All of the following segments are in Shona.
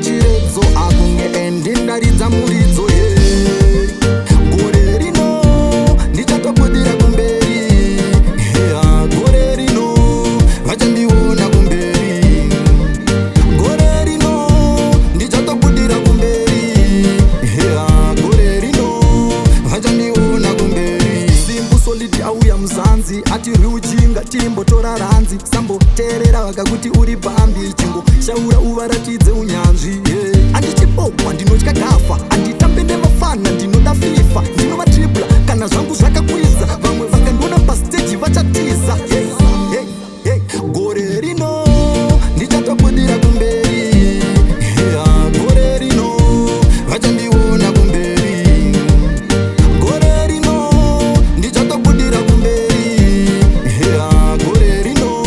chiredzo akunge endindaridza muridzo gore rino ndichatobudira kumberi gore rino vachandiona kumberi gore rino ndichatobudira kumberi gore rino vachandiona kumberi simbu solidi auya muzanzi ati riujinga timbotora ranzi samboteerera vakakuti uri bambi chingo shaura uvaratidze unyanzvi andichibogwa ndinotya gafa anditambe nevafana ndinoda fifa ndinovatripla kana zvangu zvakakwidza vamwe vakandiona pasteji vachatiza gore rino ndichatobudira kumberi gore rino vachandiona kumberi gore rino ndichatobudira kumberi gore rino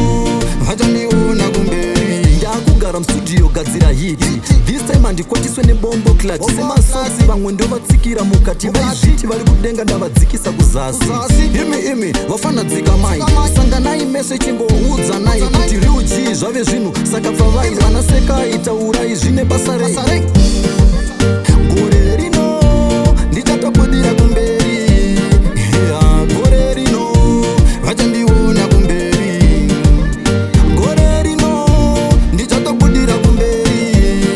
vachandiona kumberi ndakugara mustudio gadzira hiti this time handikwatiswe nebombo clat semasodzi vamwe ndovatsikira mukati vaizviti vari kudenga ndavadzikisa kuzasi imi vafanadzika mai sanganai mese chimboudza nai kuti riuji zvave zvinhu saka pfavai vanasekai taurai zvine basa rei gore rino ndichatobudira kumberi gore rino vachandiona kumberi gore rino ndichatobudira kumberi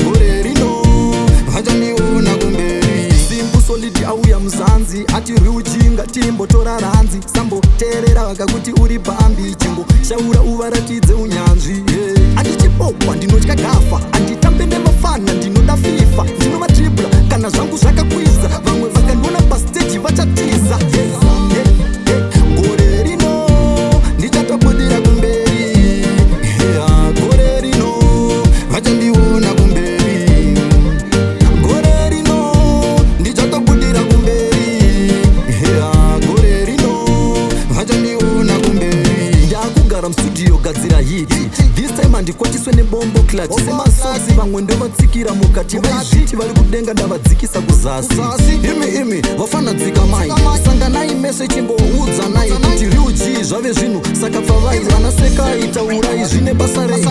gore rino vachandiona kumberi simbu solidi auya muzanzi ati riujinga timbotora ranzi samboteerera vakakuti uri bambi chingo shaura uvaratidze unyanzvi andichibogwa ndinotya gafa anditambe nemafana ndinoda fifa ndinovatripla kana zvangu zvakakwidza vamwe vakandiona pasteji vachatiza gore rino ndichatobudira kumberi gore rino vachandiona kumberi gore rino ndichatobudira kumberi gore rino vachandiona kumberi ndakugara mustudio gadzira hiti this time handikwatiswe nebombo clat semasodzi vamwe ndovatsikira mukati vaizviti vari kudenga ndavadzikisa kuzasi imi vafanadzika mai sanganai mese chimboudza nai kuti riuji zvave zvinhu saka pfavai vanasekai taurai zvine basa rei